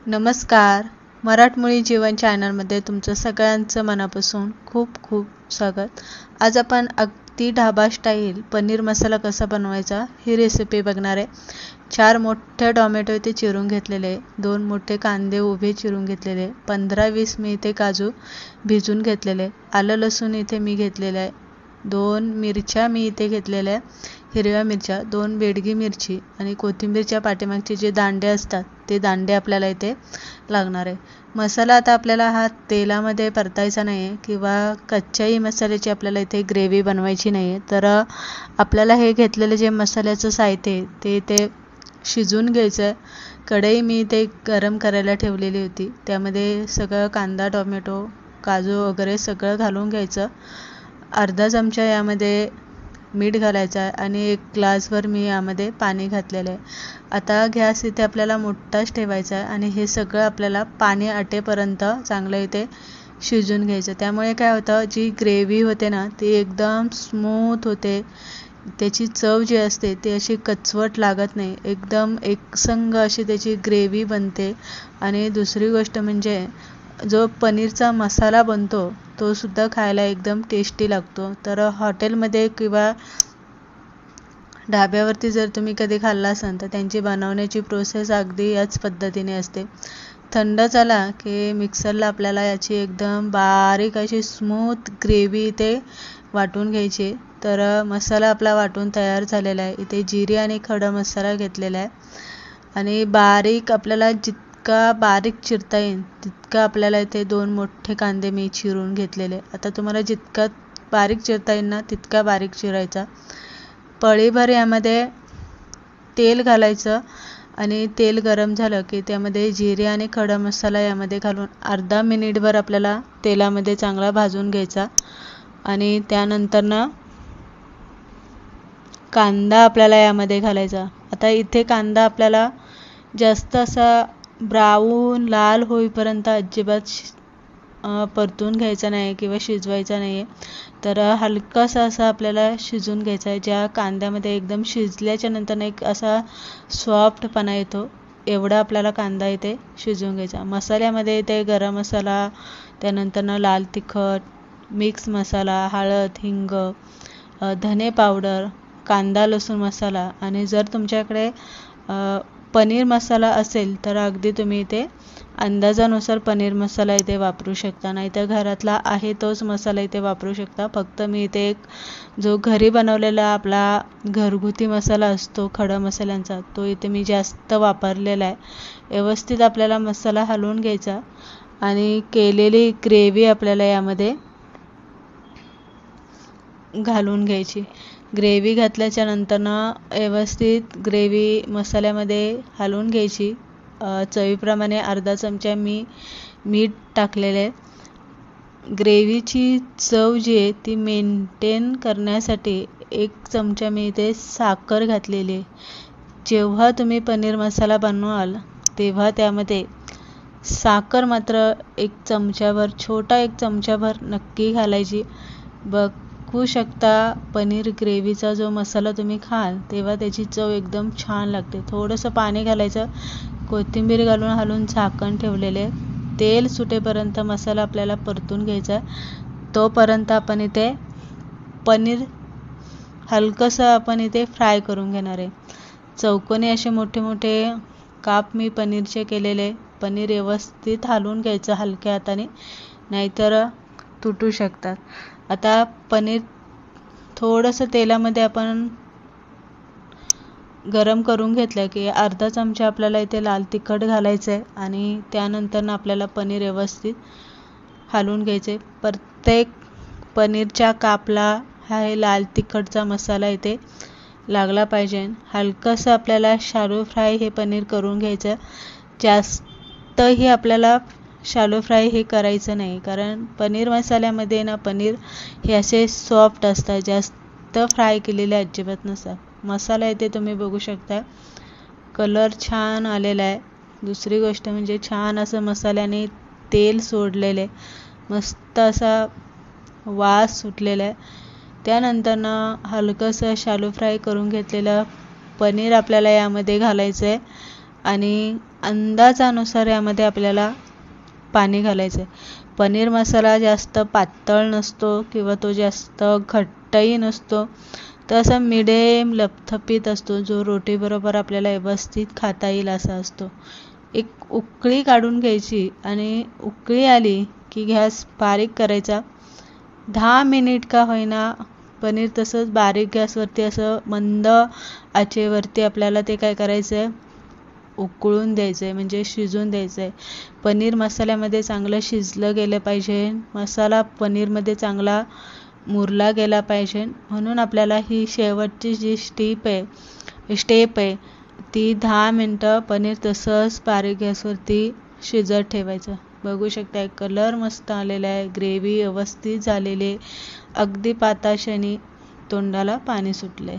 नमस्कार. मराठमोळी जीवन चॅनलमध्ये तुमचं सगळ्यांचं मनापासून खूप खूप स्वागत. आज आपण अगदी ढाबा स्टाईल पनीर मसाला कसा बनवायचा ही रेसिपी बघणार आहे. 4 मोठे टोमॅटो इथे चिरून घेतलेले, 2 मोठे कांदे उभे चिरून घेतलेले, 15-20 मी इथे काजू भिजून घेतलेले, आलं लसूण इथे मी घेतलेलं आहे, 2 मिरच्या मी इथे घेतलेल्या हिरव्या मिरच्या, 2 बेडगी मिरची आणि कोथिंबीरच्या पाठीमागचे जे दांडे असतात ते दांडे आपल्याला इथे लागणार आहे. मसाला आता आपल्याला हा तेलामध्ये परतायचा नाही आहे किंवा कच्च्याही मसाल्याची आपल्याला इथे ग्रेव्ही बनवायची नाही आहे. तर आपल्याला हे घेतलेलं जे मसाल्याचं साहित्य आहे ते इथे शिजवून घ्यायचं आहे. कढई मी इथे गरम करायला ठेवलेली होती, त्यामध्ये सगळं कांदा, टोमॅटो, काजू वगैरे सगळं घालून घ्यायचं. अर्धा चमचा यामध्ये मीठ घालायचं आहे आणि 1 ग्लासभर मी यामध्ये पाणी घातलेलं आहे. आता गॅस इथे आपल्याला मोठाच ठेवायचा आहे आणि हे सगळं आपल्याला पाणी आटेपर्यंत चांगलं इथे शिजून घ्यायचं. त्यामुळे काय होतं, जी ग्रेव्ही होते ना ती एकदम स्मूथ होते, त्याची चव जी असते ती अशी कचवट लागत नाही, एकदम एकसंग अशी त्याची ग्रेव्ही बनते. आणि दुसरी गोष्ट म्हणजे जो पनीरचा मसाला बनतो तो सुद्धा खायला एकदम टेस्टी लागतो. तर हॉटेलमध्ये किंवा ढाब्यावरती जर तुम्ही कधी खाल्ला असाल तर त्यांची बनवण्याची प्रोसेस अगदी याच पद्धतीने असते. थंड झाला की मिक्सरला आपल्याला याची एकदम बारीक अशी स्मूथ ग्रेव्ही इथे वाटून घ्यायची. तर मसाला आपला वाटून तयार झालेला आहे. इथे जिरे आणि खडा मसाला घेतलेला आहे आणि बारीक आपल्याला जितका बारीक चिरता येईल तितका आपल्याला इथे 2 मोठे कांदे मी चिरून घेतलेले. आता तुम्हाला जितका बारीक चिरता येईल ना तितका बारीक चिरायचा. पळीभर यामध्ये तेल घालायचं आणि तेल गरम झालं की त्यामध्ये जिरे आणि खडा मसाला यामध्ये घालून अर्धा मिनिटभर आपल्याला तेलामध्ये चांगला भाजून घ्यायचा. आणि त्यानंतर ना कांदा आपल्याला यामध्ये घालायचा. आता इथे कांदा आपल्याला जास्त असा ब्राऊन लाल होईपर्यंत अजिबात परतून घ्यायचा नाही किंवा शिजवायचा नाही आहे. तर हलकासा असा आपल्याला शिजून घ्यायचा आहे. ज्या कांद्यामध्ये एकदम शिजल्याच्या नंतर एक असा सॉफ्टपणा येतो एवढा आपल्याला कांदा इथे शिजवून घ्यायचा. मसाल्यामध्ये इथे गरम मसाला, त्यानंतर लाल तिखट, मिक्स मसाला, हळद, हिंग, धने पावडर, कांदा लसूण मसाला आणि जर तुमच्याकडे पनीर मसाला असेल तर अगदी तुम्ही इथे अंदाजानुसार पनीर मसाला इथे वापरू शकता, नाहीतर घरातला आहे तोच मसाला इथे वापरू शकता. फक्त मी इथे एक जो घरी बनवलेला आपला घरगुती मसाला असतो खडा मसाल्यांचा तो इथे मी जास्त वापरलेला आहे. व्यवस्थित आपल्याला मसाला हलवून घ्यायचा आणि केलेली ग्रेव्ही आपल्याला यामध्ये घालून घ्यायची. ग्रेव्ही घातल्याच्या नंतरनं व्यवस्थित ग्रेव्ही मसाल्यामध्ये हलवून घ्यायची. चवीप्रमाणे अर्धा चमचा मी मीठ टाकलेलं आहे. ग्रेव्हीची चव जी आहे ती मेंटेन करण्यासाठी 1 चमचा मी इथे साखर घातलेली आहे. जेव्हा तुम्ही पनीर मसाला बनवाल तेव्हा त्यामध्ये साखर मात्र 1 चमचाभर, छोटा 1 चमचाभर नक्की घालायची. बघू शकता पनीर ग्रेव्हीचा जो मसाला तुम्ही खाल तेव्हा त्याची चव एकदम छान लागते. थोडंसं पाणी घालायचं, कोथिंबीर घालून हलवून झाकण ठेवलेले. तेल सुटेपर्यंत मसाला आपल्याला परतून घ्यायचा. तोपर्यंत आपण इथे पनीर हलकंसं आपण इथे फ्राय करून घेणार आहे. चौकोनी असे मोठे मोठे काप मी पनीरचे केलेले. पनीर व्यवस्थित हलवून घ्यायचं हलक्या हाताने, नाहीतर तुटू शकतात. आता पनीर थोडंसं तेलामध्ये आपण गरम करून घेतलं की अर्धा चमचा आपल्याला इथे लाल तिखट घालायचं आहे आणि त्यानंतर आपल्याला पनीर व्यवस्थित हलवून घ्यायचे. प्रत्येक पनीरच्या कापला हा हे लाल तिखटचा मसाला इथे लागला पाहिजे. हलकंसं आपल्याला शॅलो फ्राय हे पनीर करून घ्यायचं. जास्तही आपल्याला शॅलो फ्राय हे करायचं नाही, कारण पनीर मसाल्यामध्ये ना पनीर हे असे सॉफ्ट असतात, जास्त फ्राय केलेले अजिबात नसतात. मसाला इथे तुम्ही बघू शकता कलर छान आलेला आहे. दुसरी गोष्ट म्हणजे छान असं मसाल्याने तेल सोडलेले, मस्त असा वास सुटलेला आहे. त्यानंतर हलकंसं शॅलो फ्राय करून घेतलेलं पनीर आपल्याला यामध्ये घालायचं आहे आणि अंदाजानुसार यामध्ये आपल्याला पाणी घालायचं आहे। पनीर मसाला जास्त पातळ नसतो किंवा तो जास्त घट्टही नसतो, तर असा मिडियम लपथपीत असतो, जो रोटीबरोबर आपल्याला व्यवस्थित खाता येईल असा असतो। एक उकळी काढून घ्यायची आणि उकळी आली की गॅस बारीक करायचा। 10 मिनिट का होईना पनीर तसंच बारीक गॅसवरती असं मंद आचेवरती आपल्याला ते काय करायचं आहे, उकळून द्यायचं आहे, म्हणजे शिजून द्यायचं आहे। पनीर मसाल्यामध्ये चांगलं शिजलं गेलं पाहिजे, मसाला पनीरमध्ये चांगला मुरला गेला पाहिजे, म्हणून आपल्याला ही शेवटची जी स्टेप आहे ती 10 मिनटं पनीर तसंच बारीक गॅसवरती शिजत ठेवायचं। बघू शकता कलर मस्त आलेला आहे, ग्रेव्ही व्यवस्थित झालेली आहे, अगदी पाताशाने तोंडाला पाणी सुटलंय।